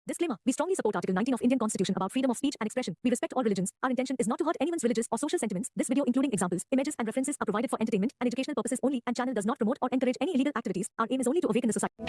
Disclaimer. We strongly support Article 19 of Indian Constitution about freedom of speech and expression. We respect all religions. Our intention is not to hurt anyone's religious or social sentiments. This video, including examples, images and references, are provided for entertainment and educational purposes only and channel does not promote or encourage any illegal activities. Our aim is only to awaken the society.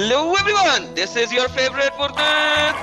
Hello everyone, this is your favorite Furqan।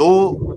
2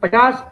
50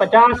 50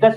10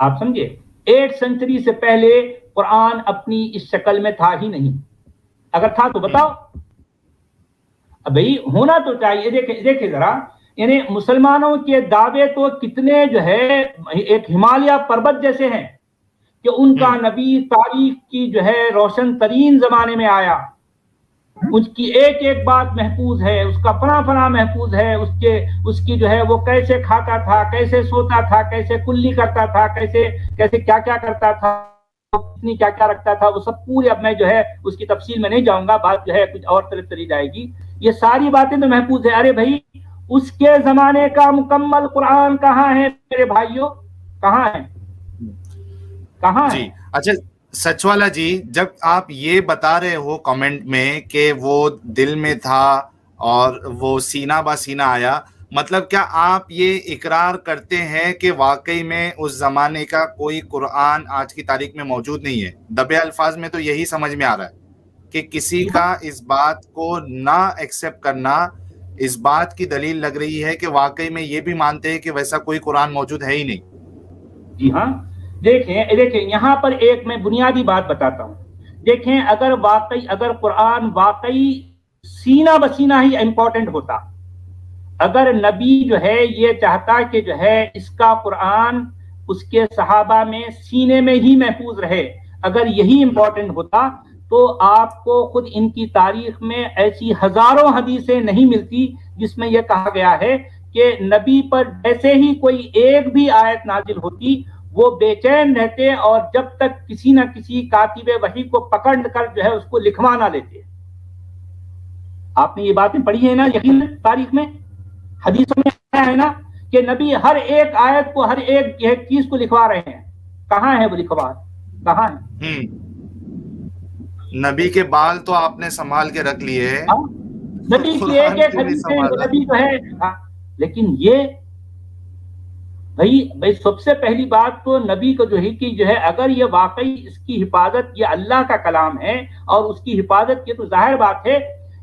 آپ سمجھے 8 century سے پہلے قرآن اپنی اس شکل میں تھا ہی نہیں. اگر تھا تو بتاؤ. اب بھائی ہونا تو چاہیے. دیکھیں ذرا، یعنی مسلمانوں کے دعوے تو کتنے جو ہے ایک ہمالیہ پربت جیسے ہیں کہ ان کا نبی تاریخ کی جو ہے روشن ترین زمانے میں آیا، اس کی ایک ایک بات محفوظ ہے، اس کا فنا محفوظ ہے، اس کی جو ہے وہ کیسے کھاتا تھا، کیسے سوتا تھا، کیسے کلی کرتا تھا، کیسے کیا کیا کرتا تھا، کتنی کیا کیا رکھتا تھا، وہ سب پوری. اب میں جو ہے اس کی تفصیل میں نہیں جاؤں گا، بات جو ہے کچھ اور طرف چلی جائے گی. یہ ساری باتیں تو محفوظ ہے. ارے بھائی اس کے زمانے کا مکمل قرآن کہاں ہے میرے بھائیوں؟ کہاں ہے؟ کہاں ہے؟ جی اچھا سچ والا جی، جب آپ یہ بتا رہے ہو کامنٹ میں کہ وہ دل میں تھا اور وہ سینہ با سینہ آیا، مطلب کیا آپ یہ اقرار کرتے ہیں کہ واقعی میں اس زمانے کا کوئی قرآن آج کی تاریخ میں موجود نہیں ہے؟ دبے الفاظ میں تو یہی سمجھ میں آ رہا ہے کہ کسی کا اس بات کو نہ ایکسیپٹ کرنا اس بات کی دلیل لگ رہی ہے کہ واقعی میں یہ بھی مانتے ہیں کہ ویسا کوئی قرآن موجود ہے ہی نہیں. جی ہاں. دیکھیں یہاں پر ایک میں بنیادی بات بتاتا ہوں. دیکھیں اگر قرآن واقعی سینہ بسینہ ہی امپورٹنٹ ہوتا، اگر نبی جو ہے یہ چاہتا کہ جو ہے اس کا قرآن اس کے صحابہ میں سینے میں ہی محفوظ رہے، اگر یہی امپورٹنٹ ہوتا تو آپ کو خود ان کی تاریخ میں ایسی ہزاروں حدیثیں نہیں ملتی جس میں یہ کہا گیا ہے کہ نبی پر جیسے ہی کوئی ایک بھی آیت نازل ہوتی وہ بے چین رہتے اور جب تک کسی نہ کسی کاتب وحی کو پکڑ کر جو ہے اس کو لکھوا نہ لیتے. آپ نے یہ باتیں پڑھی ہیں نا یقین تاریخ میں، حدیثوں میں ہے نا کہ نبی ہر ایک آیت کو، ہر ایک چیز کو لکھوا رہے ہیں. کہاں ہے وہ لکھوا؟ کہاں ہے؟ نبی کے بال تو آپ نے سنبھال کے رکھ لیے، نبی کی ایک ایک حدیث نبی جو ہے. لیکن یہ بھائی سب سے پہلی بات تو نبی کو جو ہے اگر یہ واقعی اس کی حفاظت یہ اللہ کا کلام ہے اور اس کی حفاظت کی، تو ظاہر بات ہے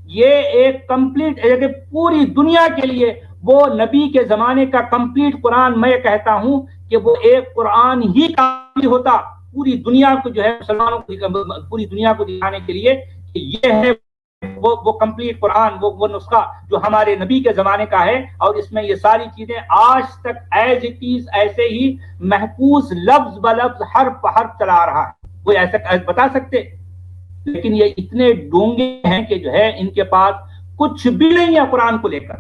یہ ایک کمپلیٹ پوری دنیا کے لیے وہ نبی کے زمانے کا کمپلیٹ قرآن، میں کہتا ہوں کہ وہ ایک قرآن ہی کافی ہوتا پوری دنیا کو جو ہے مسلمانوں کو، پوری دنیا کو دکھانے کے لیے کہ یہ ہے وہ کمپلیٹ قرآن، وہ نسخہ جو ہمارے نبی کے زمانے کا ہے، اور اس میں یہ ساری چیزیں آج تک ایز اٹ از ایسے ہی محفوظ لفظ بلفظ حرف حرف چلا رہا ہے. کوئی ایسا بتا سکتے؟ لیکن یہ اتنے ڈونگے ہیں کہ جو ہے ان کے پاس کچھ بھی نہیں ہے قرآن کو لے کر.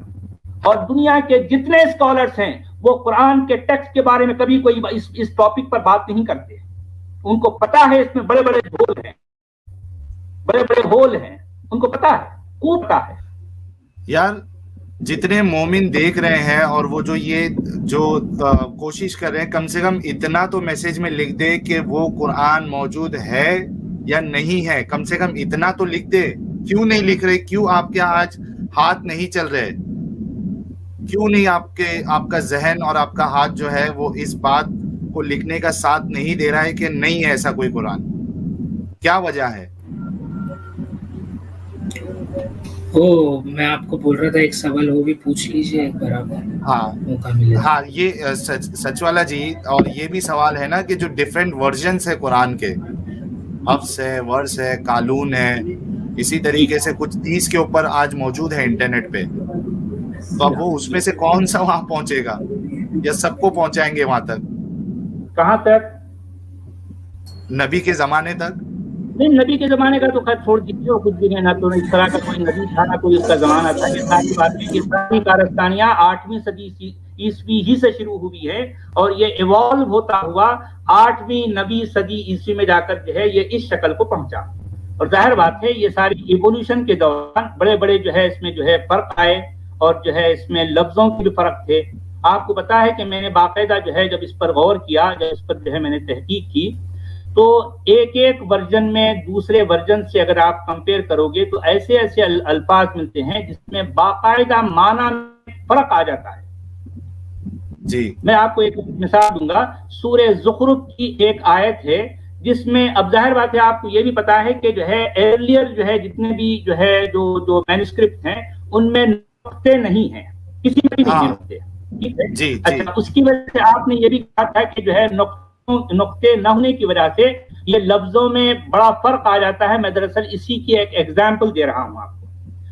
اور دنیا کے جتنے اسکالرس ہیں وہ قرآن کے ٹیکسٹ کے بارے میں کبھی کوئی اس ٹاپک پر بات نہیں کرتے. ان کو پتا ہے اس میں بڑے بڑے ہول ہیں، بڑے بڑے ہول ہیں، ان کو پتا ہے، خوب پتا ہے. یار جتنے مومن دیکھ رہے ہیں اور وہ جو کوشش کر رہے ہیں، کم سے کم اتنا تو میسج میں لکھ دے کہ وہ قرآن موجود ہے یا نہیں ہے. کم سے کم اتنا تو لکھ دے. کیوں نہیں لکھ رہے؟ کیوں آپ کے آج ہاتھ نہیں چل رہے؟ کیوں نہیں آپ کا ذہن اور آپ کا ہاتھ جو ہے وہ اس بات کو لکھنے کا ساتھ نہیں دے رہا ہے کہ نہیں ہے ایسا کوئی قرآن؟ کیا وجہ ہے؟ میں آپ کو بول رہا تھا ایک سوال وہ بھی پوچھ لیجئے ایک بار آپ. ہاں یہ سچ والا جی، اور یہ بھی سوال ہے نا کہ جو ڈیفرنٹ ورژنس ہے قرآن کے، حفظ ہے، ورس ہے، قالون ہے، اسی طریقے سے کچھ 30 کے اوپر آج موجود ہے انٹرنیٹ پہ. تو اب وہ اس میں سے کون سا وہاں پہنچے گا، یا سب کو پہنچائیں گے وہاں تک؟ کہاں تک؟ نبی کے زمانے تک؟ نہیں، نبی کے زمانے کا تو خیر چھوڑ دیجیے، کچھ بھی نہیں، نہ تو اس طرح کا کوئی نبی تھا نہ کوئی اس کا زمانہ تھا. یہ ساری باتیں یہ ساری کارستانیاں 8ویں صدی عیسوی ہی سے شروع ہوئی ہے اور یہ ایوالو ہوتا ہوا 8ویں نبی صدی عیسوی میں جا کر جو ہے یہ اس شکل کو پہنچا. اور ظاہر بات ہے یہ ساری ایوولوشن کے دوران بڑے بڑے جو ہے اس میں جو ہے فرق آئے، اور جو ہے اس میں لفظوں کے بھی فرق تھے. آپ کو پتا ہے کہ میں نے باقاعدہ جو ہے جب اس پر غور کیا، جب اس پر جو ہے میں نے تحقیق کی، تو ایک ایک ورژن میں دوسرے ورژن سے اگر آپ کمپیئر کرو گے تو ایسے ایسے الفاظ ملتے ہیں جس میں باقاعدہ معنی میں فرق آ جاتا ہے. جی میں آپ کو ایک مثال دوں گا. سورہ زخرف کی ایک آیت ہے جس میں، اب ظاہر بات ہے آپ کو یہ بھی پتا ہے کہ جو ہے ارلیئر جو ہے جتنے بھی جو ہے جو مینuscript ہیں ان میں نقطے نہیں ہیں، کسی میں بھی نہیں نقطے. ٹھیک ہے. اچھا، اس کی وجہ سے آپ نے یہ بھی کہا تھا کہ جو ہے نقطے نہ ہونے کی وجہ سے یہ لفظوں میں بڑا فرق آ جاتا ہے. میں دراصل اسی کی ایک ایگزامپل دے رہا ہوں آپ کو.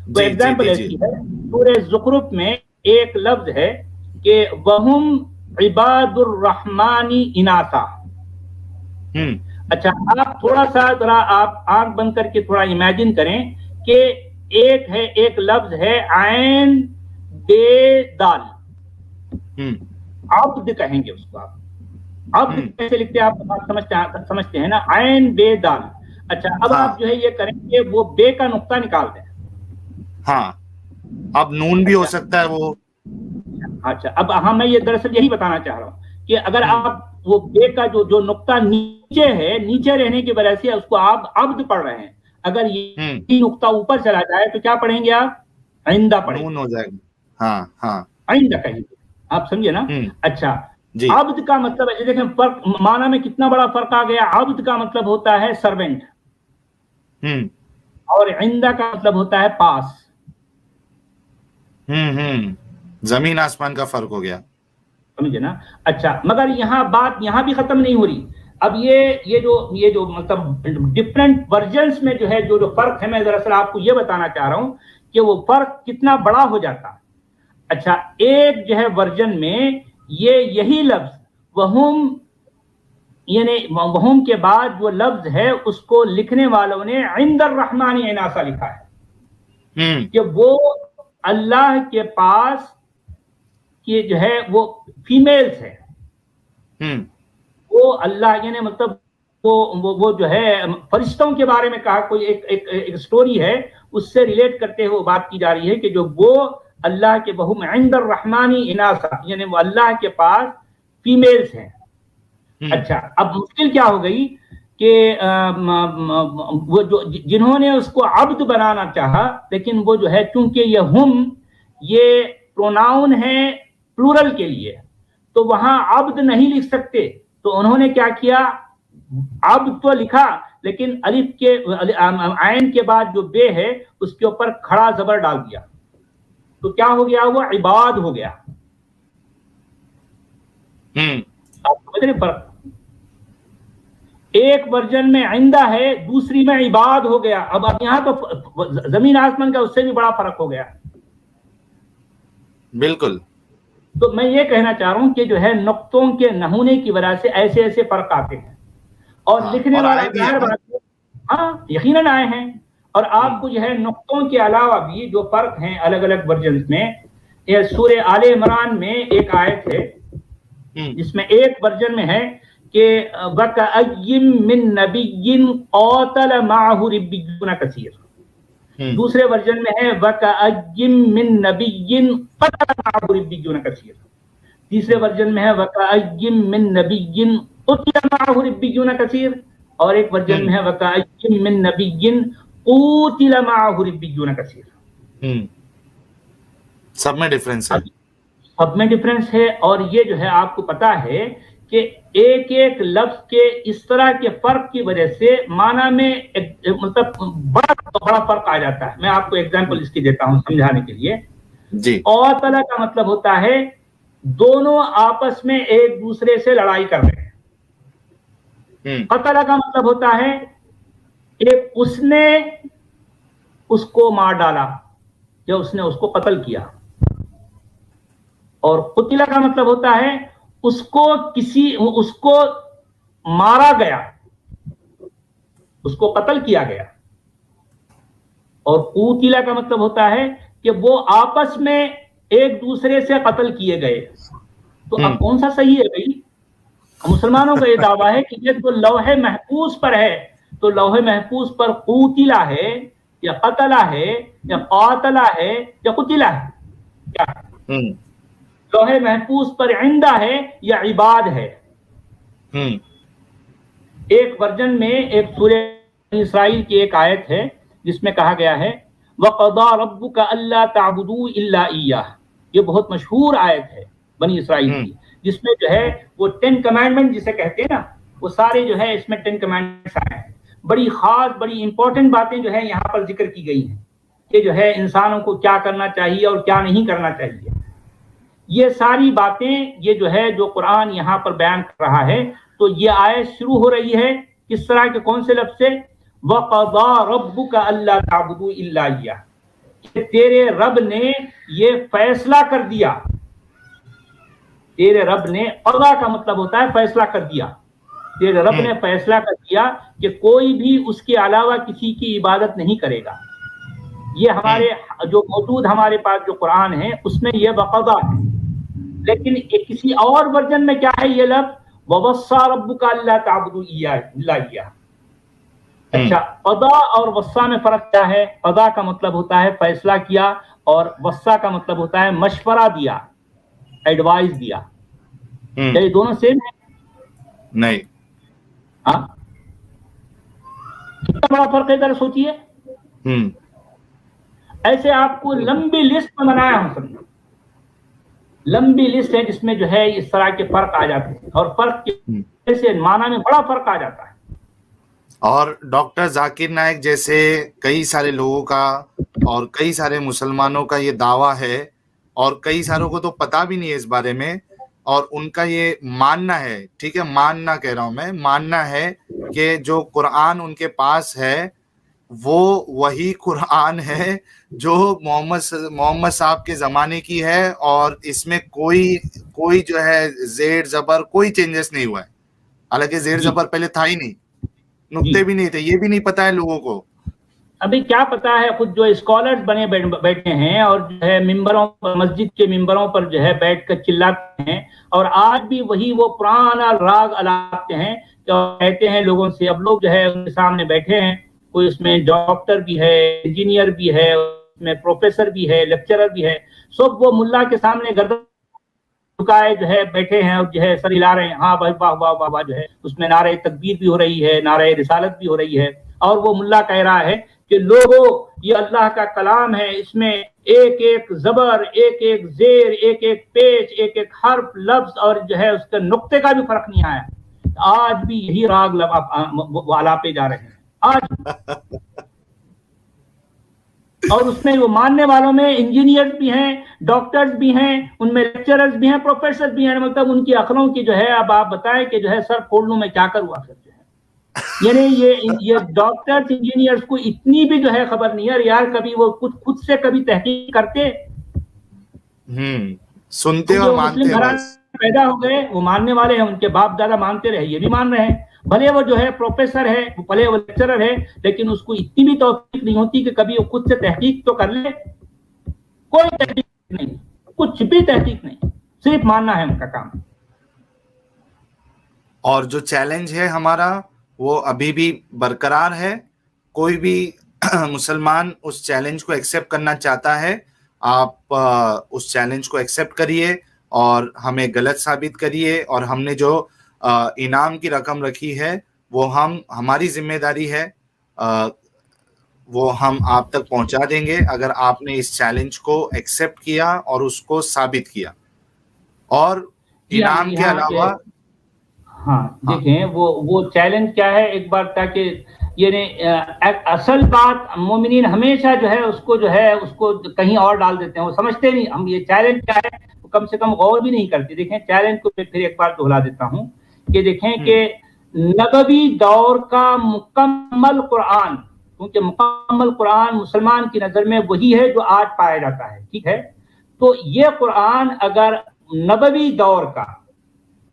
وہ ایگزامپل ایسی ہے، سورہ زخرف میں ایک لفظ ہے کہ وَهُمْ عِبَادُ الرَّحْمَنِ إِنَاثًا. اچھا آپ تھوڑا سا ذرا آپ آنکھ بند کر کے تھوڑا امیجن کریں کہ ایک لفظ ہے عین بے دال، عبد کہیں گے اس کو. آپ عبد کیسے لکھتے ہیں؟ آپ سمجھتے ہیں نا، عین بے دال. اچھا اب آپ جو ہے یہ کریں گے، وہ بے کا نقطہ نکال دیں. ہاں اب نون بھی ہو سکتا ہے وہ. اچھا اب ہاں میں یہ دراصل یہی بتانا چاہ رہا ہوں کہ اگر آپ وہ بے کا جو نقطہ نیچے ہے، نیچے رہنے کی وجہ سے اس کو آپ عبد پڑھ رہے ہیں. اگر یہ نقطہ اوپر چلا جائے تو کیا پڑھیں گے آپ؟ آئندہ پڑھیں گے. نون ہو جائے گا. ہاں ہاں آئندہ کہیں گے. آپ سمجھے نا؟ اچھا عبد کا مطلب ہے، دیکھیں فرق معنی میں کتنا بڑا فرق آ گیا. عبد کا مطلب ہوتا ہے سرونٹ، اور عندہ کا مطلب ہوتا ہے پاس. زمین آسمان کا فرق ہو گیا. سمجھے نا؟ اچھا مگر بات یہاں بھی ختم نہیں ہو رہی. اب یہ جو مطلب ڈفرینٹ ورژنس میں جو ہے جو فرق ہے، میں دراصل آپ کو یہ بتانا چاہ رہا ہوں کہ وہ فرق کتنا بڑا ہو جاتا. اچھا ایک جو ہے ورژن میں یہی لفظ وہم، یعنی وہم کے بعد جو لفظ ہے اس کو لکھنے والوں نے عند الرحمن اناسا لکھا ہے کہ وہ اللہ کے پاس یہ جو ہے وہ فیمیلز ہے. وہ اللہ یعنی مطلب وہ جو ہے فرشتوں کے بارے میں کہا، کوئی ایک سٹوری ہے اس سے ریلیٹ کرتے ہوئے بات کی جا رہی ہے کہ جو وہ اللہ کے وہم عند الرحمن اناسا، یعنی وہ اللہ کے پاس فیمیلز ہیں. اچھا اب مشکل کیا ہو گئی کہ وہ جو جنہوں نے اس کو عبد بنانا چاہا، لیکن وہ جو ہے چونکہ یہ پروناؤن ہے پلورل کے لیے، تو وہاں عبد نہیں لکھ سکتے. تو انہوں نے کیا کیا، عبد تو لکھا لیکن الف کے عین کے بعد جو بے ہے اس کے اوپر کھڑا زبر ڈال دیا. تو کیا ہو گیا، وہ عباد ہو گیا. آپ سمجھ رہے فرق؟ ایک ورژن میں عندہ ہے، دوسری میں عباد ہو گیا. اب یہاں تو زمین آسمان کا اس سے بھی بڑا فرق ہو گیا. بالکل. تو میں یہ کہنا چاہ رہا ہوں کہ جو ہے نقطوں کے نہ ہونے کی وجہ سے ایسے فرق آتے ہیں، اور لکھنے والا ظاہر بات ہے ہاں یقیناً آئے ہیں. اور آپ کو جو ہے نقطوں کے علاوہ بھی جو فرق ہیں الگ الگ ورژنز میں، سورہ آل عمران میں ایک آیت ہے جس میں ایک ورژن میں ہے کہ وَكَأَيٍّ مِّن نَبِيٍّ قَاتَلَ مَعَهُ رِبِّيُّونَ كَثِيرٌ. دوسرے ورژن میں ہے وَكَأَيٍّ مِّن نَبِيٍّ قَتَلَ مَعَهُ رِبِّيُّونَ كَثِيرٌ. تیسرے ورژن میں ہے وَكَأَيٍّ مِّن نَبِيٍّ قُتِلَ مَعَهُ رِبِّيُّونَ كَثِيرٌ. اور ایک ورژن میں ہے وَكَأَيٍّ مِّن نَبِيٍّ قُتِلَ مَعَهُ رِبِّيُّونَ كَثِيرٌ. سب میں ڈفرینس ہے. سب میں ڈفرینس ہے. اور یہ جو ہے آپ کو پتا ہے کہ ایک لفظ کے اس طرح کے فرق کی وجہ سے معنی میں مطلب بڑا فرق آ جاتا ہے. میں آپ کو ایگزامپل اس کی دیتا ہوں سمجھانے کے لیے. جی قاتل کا مطلب ہوتا ہے دونوں آپس میں ایک دوسرے سے لڑائی کر رہے ہیں. قتل کا مطلب ہوتا ہے ایک اس نے اس کو مار ڈالا یا اس نے اس کو قتل کیا. اور قتل کا مطلب ہوتا ہے اس کو مارا گیا، اس کو قتل کیا گیا. اور قتل کا مطلب ہوتا ہے کہ وہ آپس میں ایک دوسرے سے قتل کیے گئے. تو اب کون سا صحیح ہے بھائی؟ مسلمانوں کا یہ دعویٰ ہے کہ یہ تو لوح محفوظ پر ہے، تو لوح محفوظ پر قتلا ہے یا قتلا ہے یا قاتلا ہے یا قتلا ہے؟ کیا لوح محفوظ پر عندہ ہے یا عباد ہے؟ ایک ورژن میں ایک سورہ اسرائیل کی ایک آیت ہے جس میں کہا گیا ہے وَقَضَىٰ رَبُّكَ أَلَّا تَعْبُدُوا إِلَّا إِيَّاهُ. یہ بہت مشہور آیت ہے بنی اسرائیل کی، جس میں جو ہے وہ 10 کمانڈمنٹ جسے کہتے ہیں نا، وہ سارے جو ہے اس میں 10 کمانڈمنٹس آئے ہیں. بڑی خاص بڑی امپورٹنٹ باتیں جو ہے یہاں پر ذکر کی گئی ہیں کہ جو ہے انسانوں کو کیا کرنا چاہیے اور کیا نہیں کرنا چاہیے. یہ ساری باتیں یہ جو ہے جو قرآن یہاں پر بیان کر رہا ہے تو یہ آیت شروع ہو رہی ہے کس طرح کے کون سے لفظ سے؟ وَقَضَىٰ رَبُّكَ أَلَّا تَعْبُدُوا إِلَّا إِيَّاهُ، کہ تیرے رب نے یہ فیصلہ کر دیا. تیرے رب نے، قضا کا مطلب ہوتا ہے فیصلہ کر دیا. تیرے رب نے فیصلہ کر دیا کہ کوئی بھی اس کے علاوہ کسی کی عبادت نہیں کرے گا. یہ ہمارے جو موجود ہمارے پاس جو قرآن ہے اس میں یہ وقضا ہے. لیکن کسی اور ورژن میں کیا ہے یہ لفظ؟ وَوَصَّىٰ رَبُّكَ أَلَّا تَعْبُدُوا إِلَّا إِيَّاهُ. اچھا، قضا اور وصا میں فرق کیا ہے؟ قضا کا مطلب ہوتا ہے فیصلہ کیا، اور وصا کا مطلب ہوتا ہے مشورہ دیا، ایڈوائز دیا. کیا یہ دونوں سیم ہیں؟ نہیں. ہاں، کتنا بڑا فرق ہے ذرا سوچیے. ایسے آپ کو لمبی لسٹ میں بنایا ہوں، سمجھو لمبی لسٹ ہے جس میں جو ہے اس طرح کے فرق آ جاتے ہیں، اور فرق سے معنی میں بڑا فرق آ جاتا ہے. اور ڈاکٹر ذاکر نائک جیسے کئی سارے لوگوں کا اور کئی سارے مسلمانوں کا یہ دعویٰ ہے، اور کئی ساروں کو تو پتہ بھی نہیں ہے اس بارے میں، اور ان کا یہ ماننا ہے، ٹھیک ہے ماننا کہہ رہا ہوں میں، ماننا ہے کہ جو قرآن ان کے پاس ہے وہ وہی قرآن ہے جو محمد صاحب کے زمانے کی ہے، اور اس میں کوئی جو ہے زیر زبر کوئی چینجز نہیں ہوا ہے. حالانکہ زیر زبر پہلے تھا ہی نہیں، نقطے بھی نہیں تھے، یہ بھی نہیں پتا ہے لوگوں کو. ابھی کیا پتا ہے، خود جو اسکالرز بنے بیٹھے ہیں اور جو ہے ممبروں پر، مسجد کے ممبروں پر جو ہے بیٹھ کر چلاتے ہیں، اور آج بھی وہی وہ پرانا راگ الاپتے ہیں، کہتے ہیں لوگوں سے. اب لوگ جو ہے ان کے سامنے بیٹھے ہیں، کوئی اس میں ڈاکٹر بھی ہے، انجینئر بھی ہے، اس میں پروفیسر بھی ہے، لیکچرر بھی ہے، سب وہ ملا کے سامنے گردن جھکائے جو ہے بیٹھے ہیں اور جو ہے سر ہلا رہے ہیں. ہاں بھائی واہ واہ واہ واہ، جو ہے اس میں نعرہ تکبیر بھی ہو رہی ہے، نعرہ رسالت بھی ہو رہی ہے، اور وہ ملا کہہ رہا ہے کہ لوگوں یہ اللہ کا کلام ہے، اس میں ایک ایک زبر، ایک ایک زیر، ایک ایک پیچ، ایک ایک حرف، لفظ اور جو ہے اس کے نقطے کا بھی فرق نہیں آیا. آج بھی یہی راگ آلاپے جا رہے ہیں آج. اور اس میں وہ ماننے والوں میں انجینئرز بھی ہیں، ڈاکٹرز بھی ہیں، ان میں لیکچررز بھی ہیں، پروفیسر بھی ہیں. مطلب ان کی عقلوں کی جو ہے، اب آپ بتائیں کہ جو ہے سر پھوڑ لوں میں کیا کروں آخر جو ہے. یعنی یہ ڈاکٹرز انجینئرز کو اتنی بھی جو ہے خبر نہیں ہے یار، کبھی وہ خود سے کبھی تحقیق کرتے، سنتے اور مانتے ہیں. پیدا ہو گئے، وہ ماننے والے ہیں، ان کے باپ دادا مانتے رہے، یہ بھی مان رہے ہیں. بھلے وہ جو ہے پروفیسر ہے، بھلے وہ لیکچرر ہے، لیکن اس کو اتنی بھی توفیق نہیں ہوتی کہ کبھی وہ خود سے تحقیق تو کر لے. کوئی تحقیق نہیں، کچھ بھی تحقیق نہیں، صرف ماننا ہے ان کا کام. اور جو چیلنج ہے ہمارا وہ ابھی بھی برقرار ہے. کوئی بھی مسلمان اس چیلنج کو ایکسیپٹ کرنا چاہتا ہے، آپ اس چیلنج کو ایکسیپٹ کریے اور ہمیں غلط ثابت کریے، اور ہم نے جو انعام کی رقم رکھی ہے وہ ہماری ذمہ داری ہے، وہ ہم آپ تک پہنچا دیں گے اگر آپ نے اس چیلنج کو ایکسیپٹ کیا اور اس کو ثابت کیا. اور انعام کے علاوہ ہاں دیکھیں وہ چیلنج کیا ہے ایک بار، تاکہ یعنی اصل بات مومنین ہمیشہ جو ہے اس کو کہیں اور ڈال دیتے ہیں، وہ سمجھتے نہیں ہم یہ چیلنج کیا ہے، کم سے کم غور بھی نہیں کرتے. دیکھیں چیلنج کو پھر ایک بار دہرا دیتا ہوں کہ دیکھیں کہ نبوی دور کا مکمل قرآن، کیونکہ مکمل قرآن مسلمان کی نظر میں وہی ہے جو آج پایا جاتا ہے، ٹھیک ہے. تو یہ قرآن اگر نبوی دور کا،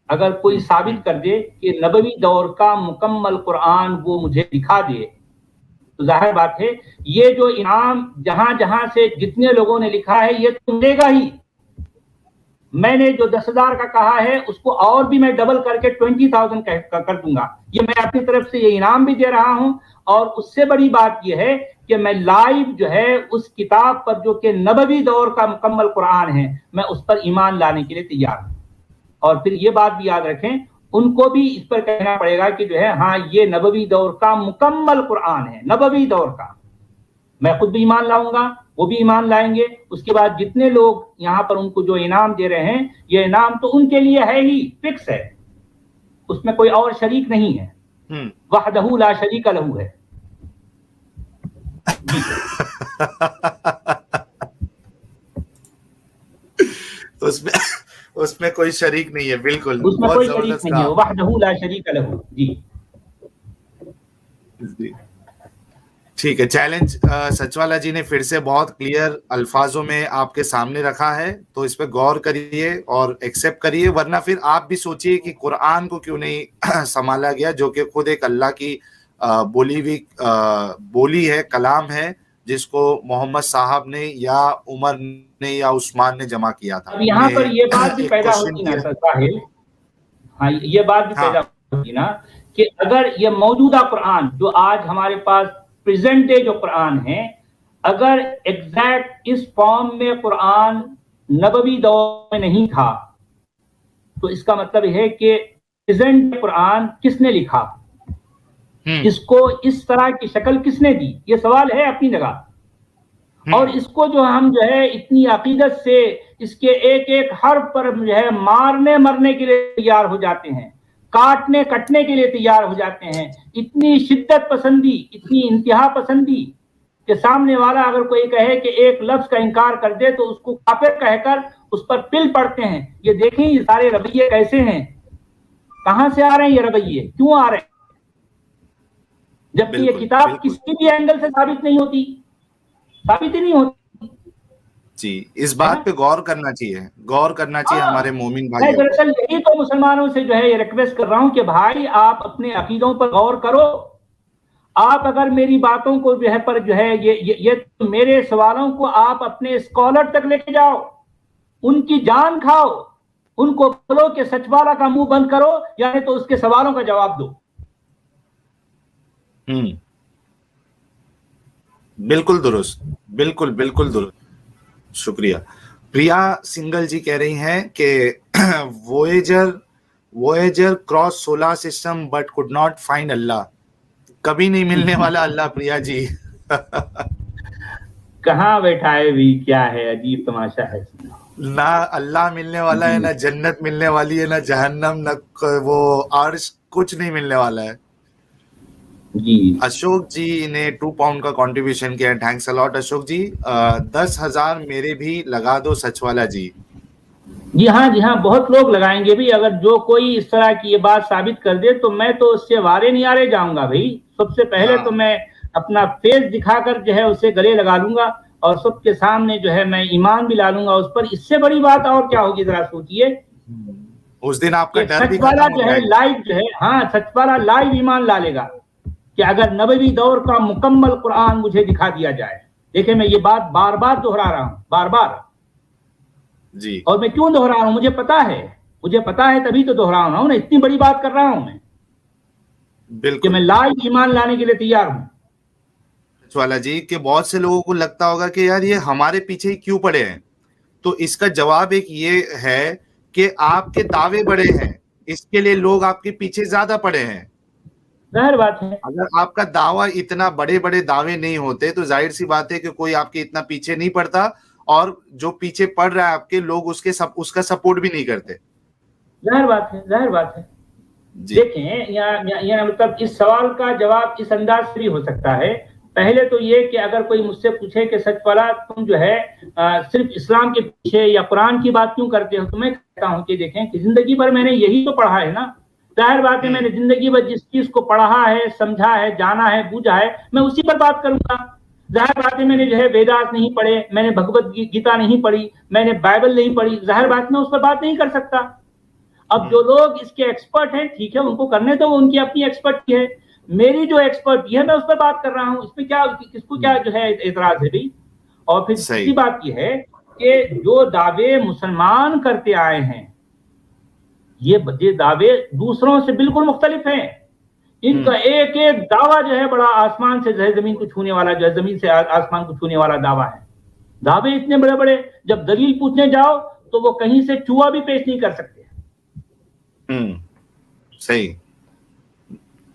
اگر کوئی ثابت کر دے کہ نبوی دور کا مکمل قرآن وہ مجھے دکھا دے، تو ظاہر بات ہے یہ جو انعام جہاں جہاں سے جتنے لوگوں نے لکھا ہے یہ تو ملے گا ہی. میں نے جو 10,000 کا کہا ہے اس کو اور بھی میں ڈبل کر کے 20,000 کر دوں گا. یہ میں اپنی طرف سے یہ انعام بھی دے رہا ہوں. اور اس سے بڑی بات یہ ہے کہ میں لائیو جو ہے اس کتاب پر جو کہ نبوی دور کا مکمل قرآن ہے، میں اس پر ایمان لانے کے لیے تیار ہوں. اور پھر یہ بات بھی یاد رکھیں، ان کو بھی اس پر کہنا پڑے گا کہ جو ہے ہاں یہ نبوی دور کا مکمل قرآن ہے، نبوی دور کا. میں خود بھی ایمان لاؤں گا، وہ بھی ایمان لائیں گے. اس کے بعد جتنے لوگ یہاں پر ان کو جو انعام دے رہے ہیں، یہ انعام تو ان کے لیے ہے ہی، فکس ہے، اس میں کوئی اور شریک نہیں ہے. وحدہ لا شریک لہ ہے. اس اس میں کوئی شریک نہیں ہے. بالکل, اس میں بہت کوئی شریک زبردست نہیں ہے. کہا. وحدہ لا شریک لہ. جی جی ٹھیک ہے. چیلنج سچوالا جی نے پھر سے بہت کلیئر الفاظوں میں آپ کے سامنے رکھا ہے, تو اس پہ غور کریے اور ایکسیپٹ کریے, ورنہ پھر آپ بھی سوچیے کہ قرآن کو کیوں نہیں سنبھالا گیا, جو کہ خود ایک اللہ کی بولی ہوئی بولی ہے, کلام ہے, جس کو محمد صاحب نے یا عمر نے یا عثمان نے جمع کیا تھا. اب یہاں پر یہ بات بھی پیدا ہوتی نا ساحل, ہاں یہ بات بھی پیدا ہوتی نا کہ اگر یہ موجودہ قرآن جو آج ہمارے پاس پریزنٹ ڈے جو قرآن ہے, اگر ایگزیکٹ اس فارم میں قرآن نبوی دور میں نہیں تھا, تو اس کا مطلب ہے کہ پریزنٹ قرآن کس نے لکھا, اس کو اس طرح کی شکل کس نے دی, یہ سوال ہے اپنی جگہ. اور اس کو جو ہم جو ہے اتنی عقیدت سے اس کے ایک ایک حرف پر جو ہے مارنے مرنے کے لیے تیار ہو جاتے ہیں, کاٹنے کٹنے کے لیے تیار ہو جاتے ہیں, اتنی شدت پسندی, اتنی انتہا پسندی کہ سامنے والا اگر کوئی کہے کہ ایک لفظ کا انکار کر دے تو اس کو کافر کہہ کر اس پر پل پڑتے ہیں. یہ دیکھیں یہ سارے رویے کیسے ہیں, کہاں سے آ رہے ہیں یہ رویے, کیوں آ رہے ہیں, جبکہ یہ کتاب کسی بھی اینگل سے ثابت نہیں ہوتی, ثابت ہی نہیں ہوتی. جی اس بات پہ غور کرنا چاہیے, غور کرنا چاہیے ہمارے مومن میں بھائیوں. دراصل یہی تو مسلمانوں سے جو ہے یہ ریکویسٹ کر رہا ہوں کہ بھائی آپ اپنے عقیدوں پر غور کرو. آپ اگر میری باتوں کو جو ہے پر جو ہے یہ میرے سوالوں کو آپ اپنے اسکالر تک لے کے جاؤ, ان کی جان کھاؤ, ان کو بولو کہ سچ والا کا منہ بند کرو, یعنی تو اس کے سوالوں کا جواب دو. بالکل درست, بالکل بالکل درست. شکریہ. پریا سنگل جی کہہ رہی ہیں کہ وویجر cross solar system but could not find اللہ. کبھی نہیں ملنے والا اللہ پریا جی. کہاں بیٹھا ہے بھی, کیا ہے عجیب تماشا ہے. نہ اللہ ملنے والا ہے, نہ جنت ملنے والی ہے, نہ جہنم, نہ وہ عرش, کچھ نہیں ملنے والا ہے. جی اشوک جی نے 2 پاؤنڈ کا کنٹریبیوشن کیا ہے, تھینکس الاٹ اشوک جی. 10,000 میرے بھی لگا دو سچ والا جی. جی ہاں بہت لوگ لگائیں گے بھی. اگر جو کوئی اس طرح کی یہ بات ثابت کر دے تو میں تو اس سے وارے نہیں آرے جاؤں گا بھائی. سب سے پہلے تو میں اپنا فیس دکھا کر جو ہے اسے گلے لگا لوں گا, اور سب کے سامنے جو ہے میں ایمان بھی لا لوں گا اس پر. اس سے بڑی بات اور کیا ہوگی, ذرا سوچئے. اس دن آپ کا ڈر بھی سچ والا جو ہے لائیو جو ہے, ہاں سچ والا لائیو ایمان لا لے گا کہ اگر نبوی دور کا مکمل قرآن مجھے دکھا دیا جائے. دیکھیں میں یہ بات بار بار دہرا رہا ہوں, بار بار جی. اور میں کیوں دہرا رہا ہوں, مجھے پتا ہے تبھی تو دہرا رہا ہوں نا. اتنی بڑی بات کر رہا ہوں میں بالکل کہ میں لائیو ایمان لانے کے لیے تیار ہوں. والا جی کہ بہت سے لوگوں کو لگتا ہوگا کہ یار یہ ہمارے پیچھے ہی کیوں پڑے ہیں, تو اس کا جواب ایک یہ ہے کہ آپ کے دعوے بڑے ہیں, اس کے لیے لوگ آپ کے پیچھے زیادہ پڑے ہیں. ظاہر بات ہے. اگر آپ کا دعویٰ اتنا بڑے بڑے دعوے نہیں ہوتے تو ظاہر سی بات ہے کہ کوئی آپ کے اتنا پیچھے نہیں پڑتا, اور جو پیچھے پڑ رہا ہے آپ کے لوگ اس کا سپورٹ بھی نہیں کرتے. ظاہر بات ہے. دیکھیں یہاں مطلب اس سوال کا جواب اس انداز سے بھی ہو سکتا ہے. پہلے تو یہ کہ اگر کوئی مجھ سے پوچھے کہ سچ والا تم جو ہے صرف اسلام کے پیچھے یا قرآن کی بات کیوں کرتے ہو, تو میں کہتا ہوں کہ دیکھیں کہ زندگی بھر میں نے یہی تو پڑھا ہے نا. ظاہر بات ہے میں نے زندگی بھر جس چیز کو پڑھا ہے, سمجھا ہے, جانا ہے, بوجھا ہے, میں اسی پر بات کروں گا. ظاہر بات ہے میں نے جو ہے ویداس نہیں پڑھے, میں نے بھگوت گیتا نہیں پڑھی, میں نے بائبل نہیں پڑھی, ظاہر بات میں اس پر بات نہیں کر سکتا. اب جو لوگ اس کے ایکسپرٹ ہیں ٹھیک ہے, ان کو کرنے تو, ان کی اپنی ایکسپرٹی ہے. میری جو ایکسپرٹی ہے میں اس پر بات کر رہا ہوں. اس پہ کیا, کس کو کیا جو ہے اعتراض ہے بھائی. اور پھر دوسری بات یہ ہے کہ جو دعوے مسلمان کرتے آئے ہیں یہ دعوے دوسروں سے بالکل مختلف ہیں. ان کا ایک ایک دعویٰ جو ہے بڑا آسمان سے زمین کو چھونے والا, جو ہے زمین سے آسمان کو چھونے والا دعویٰ ہے. دعوے اتنے بڑے بڑے, جب دلیل پوچھنے جاؤ تو وہ کہیں سے چوہا بھی پیش نہیں کر سکتے. صحیح,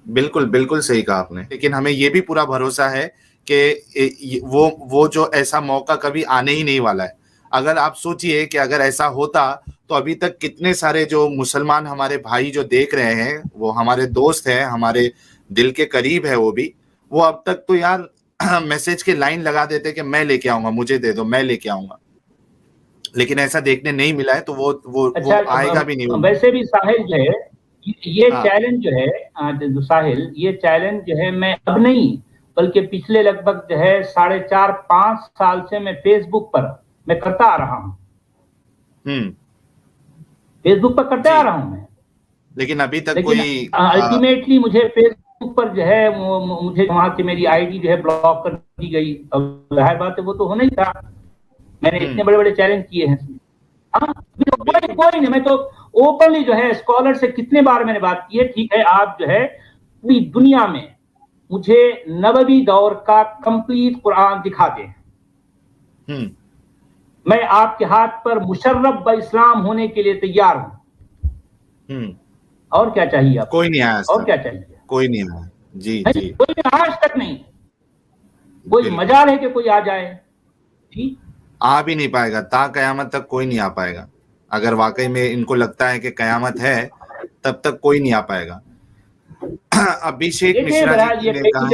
بالکل صحیح کہا آپ نے. لیکن ہمیں یہ بھی پورا بھروسہ ہے کہ وہ جو ایسا موقع کبھی آنے ہی نہیں والا ہے. اگر آپ سوچئے کہ اگر ایسا ہوتا تو ابھی تک کتنے سارے جو مسلمان ہمارے بھائی جو دیکھ رہے ہیں, وہ ہمارے دوست ہیں, ہمارے دل کے قریب ہے, وہ اب تک تو یار میسج کے لائن لگا دیتے کہ میں لے کے آؤں گا, مجھے دے دو, میں لے کے آؤں گا. لیکن ایسا دیکھنے نہیں ملا ہے تو وہ آئے گا بھی نہیں. ویسے بھی ساحل جو ہے یہ ہاں. چیلنج جو ہے ساحل یہ چیلنج جو ہے میں اب نہیں بلکہ پچھلے لگ بھگ جو ہے 4.5-5 سال سے میں فیس بک پر میں کرتا آ رہا ہوں. فیس بک پر کرتے آ رہا ہوں میں, لیکن ابھی تک کوئی الٹیمیٹلی مجھے فیس بک پر جو ہے مجھے وہاں سے میری آئی ڈی جو ہے بلاک کر دی گئی. ظاہر بات ہے وہ تو ہونا ہی تھا, میں نے اتنے بڑے بڑے چیلنج کیے ہیں. کوئی نہیں, میں تو اوپنلی جو ہے اسکالر سے کتنے بار میں نے بات کی ہے, ٹھیک ہے آپ جو ہے پوری دنیا میں مجھے نبوی دور کا کمپلیٹ قرآن دکھا دیں, میں آپ کے ہاتھ پر مشرف باسلام ہونے کے لیے تیار ہوں. اور کیا چاہیے آپ؟ کوئی نہیں آیا, اور کیا چاہیے؟ کوئی نہیں آیا. جی جی, کوئی آج تک نہیں. کوئی مجال ہے کہ کوئی آ جائے؟ جی آ بھی نہیں پائے گا, تا قیامت تک کوئی نہیں آ پائے گا. اگر واقعی میں ان کو لگتا ہے کہ قیامت ہے تب تک کوئی نہیں آ پائے گا. ابھیشیک مشرا جی نے کہا,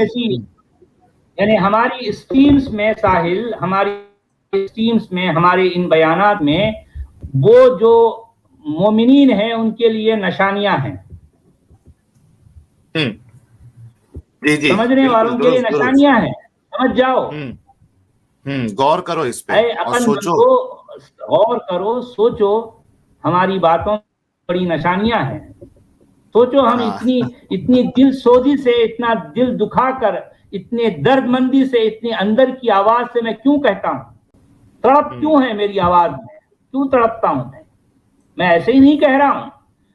یعنی ہماری اسٹریمز میں ساحل, ہماری اسٹریمز میں ہمارے ان بیانات میں وہ جو مومنین ہیں ان کے لیے نشانیاں ہیں. جی جی, سمجھنے والوں کے لیے نشانیاں ہیں, سمجھ جاؤ. غور کرو اس پہ اور سوچو. غور کرو, سوچو, ہماری باتوں بڑی نشانیاں ہیں. سوچو ہم اتنی دل سوزی سے, اتنا دل دکھا کر, اتنے درد مندی سے, اتنی اندر کی آواز سے میں کیوں کہتا ہوں, تڑپ کیوں ہے میری آواز میں, کیوں تڑپتا ہوں میں ایسے ہی نہیں کہہ رہا ہوں.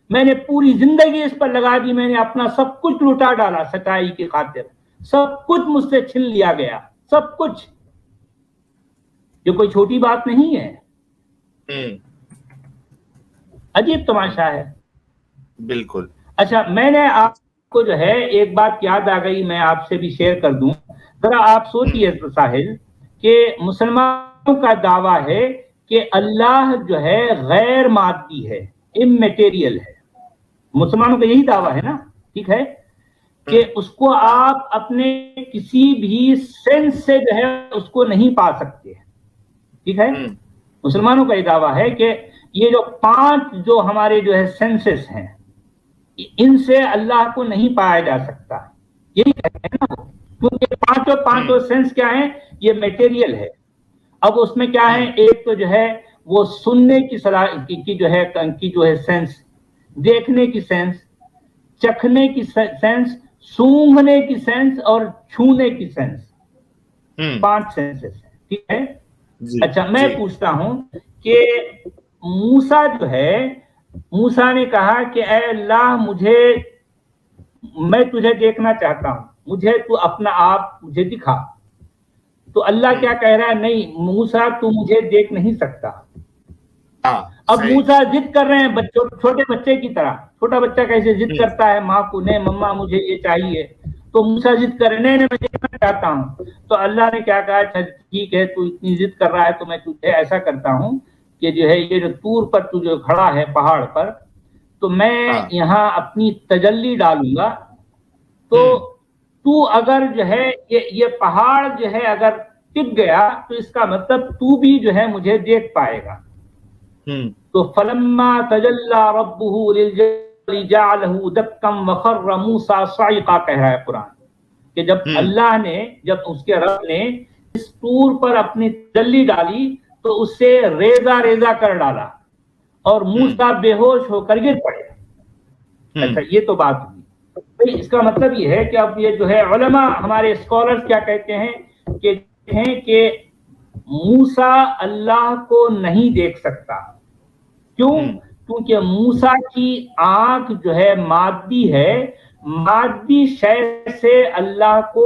میں نے پوری زندگی اس پر لگا دی, میں نے اپنا سب کچھ لٹا ڈالا سچائی کی خاطر, سب کچھ مجھ سے چھین لیا گیا, سب کچھ. یہ کوئی چھوٹی بات نہیں ہے. عجیب تماشا ہے. بالکل. اچھا, میں نے آپ کو جو ہے ایک بات یاد آ گئی, میں آپ سے بھی شیئر کر دوں. ذرا آپ سوچئے ساحل کہ مسلمانوں کا دعویٰ ہے کہ اللہ جو ہے غیر مادی ہے, اممیٹیریل ہے. مسلمانوں کا یہی دعویٰ ہے نا, ٹھیک ہے, کہ اس کو آپ اپنے کسی بھی سینس سے جو ہے اس کو نہیں پا سکتے. ٹھیک ہے, مسلمانوں کا یہ دعویٰ ہے کہ یہ جو 5 جو ہمارے جو ہے سینسز ہیں, ان سے اللہ کو نہیں پایا جا سکتا. یہی کہتے ہیں نا, کیونکہ پانچوں سینس کیا ہیں, یہ میٹیریل ہے. اب اس میں کیا ہے, ایک تو جو ہے وہ سننے کی کی جو ہے سینس, دیکھنے کی سینس, چکھنے کی سینس, سونگھنے کی سینس اور چھونے کی سینس. 5 سینسز ہیں. ٹھیک ہے. اچھا, میں پوچھتا ہوں کہ موسیٰ جو ہے, موسیٰ نے کہا کہ اے اللہ میں تجھے دیکھنا چاہتا ہوں, مجھے تو اپنا آپ مجھے دکھا. تو اللہ کیا کہہ رہا ہے, نہیں موسیٰ تو مجھے دیکھ نہیں سکتا. اب موسیٰ ضد کر رہے ہیں چھوٹے بچے کی طرح. چھوٹا بچہ کیسے ضد کرتا ہے ماں کو, نہیں مما مجھے یہ چاہیے. تو موسیٰ ضد کر رہے, نہیں میں دیکھنا چاہتا ہوں. تو اللہ نے کیا کہا, اچھا ٹھیک ہے تو اتنی ضد کر رہا ہے تو میں تجھے ایسا کرتا ہوں کہ جو ہے یہ جو طور پر تو جو کھڑا ہے پہاڑ پر, تو میں یہاں اپنی تجلی ڈالوں گا. تو اگر جو ہے یہ پہاڑ جو ہے اگر ٹک گیا تو اس کا مطلب تو بھی جو ہے مجھے دیکھ پائے گا. تو فلما تجلی ربہ للجبل جعلہ دکا وخر موسیٰ صعقا کہہ رہا ہے قرآن, کہ جب اللہ نے, جب اس کے رب نے اس طور پر اپنی تجلی ڈالی تو اس سے ریزہ ریزہ کر ڈالا اور موسیٰ بے ہوش ہو کر گر پڑے. اچھا, یہ تو بات ہوئی. اس کا مطلب یہ ہے کہ اب یہ جو ہے علماء ہمارے اسکالرز کیا کہتے ہیں کہ موسیٰ اللہ کو نہیں دیکھ سکتا. کیوں؟ کیونکہ موسیٰ کی آنکھ جو ہے مادی ہے, مادی شے سے اللہ کو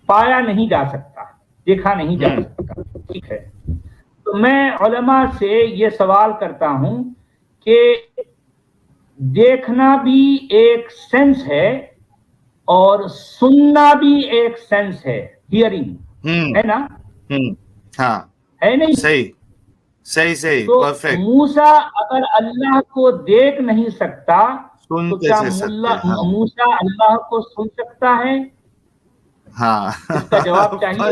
پایا نہیں جا سکتا, دیکھا نہیں جا سکتا. ٹھیک ہے. تو میں علماء سے یہ سوال کرتا ہوں کہ دیکھنا بھی ایک سینس ہے اور سننا بھی ایک سینس ہے, ہیئرنگ ہے نا. ہاں, ہے نہیں؟ صحیح. تو پرفیکٹ. موسیٰ اگر اللہ کو دیکھ نہیں سکتا تو کیا موسیٰ اللہ کو سن سکتا ہے؟ ہاں, اس کا جواب چاہیے.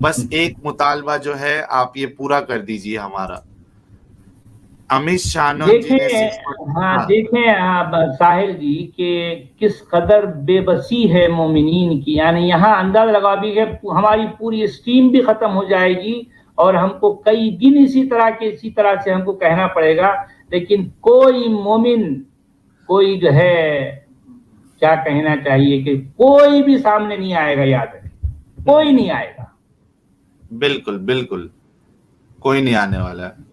بس ایک مطالبہ جو ہے آپ یہ پورا کر دیجئے ہمارا. امت شانو جی نے دیکھیں آپ ساحل جی کہ کس قدر بے بسی ہے مومنین کی. یعنی یہاں اندازہ لگا بھی کہ ہماری پوری اسٹیم بھی ختم ہو جائے گی اور ہم کو کئی دن اسی طرح سے ہم کو کہنا پڑے گا, لیکن کوئی مومن, کوئی جو ہے کیا کہنا چاہیے کہ کوئی بھی سامنے نہیں آئے گا. یاد رکھیں, کوئی نہیں آئے گا. بالکل بالکل کوئی نہیں آنے والا ہے.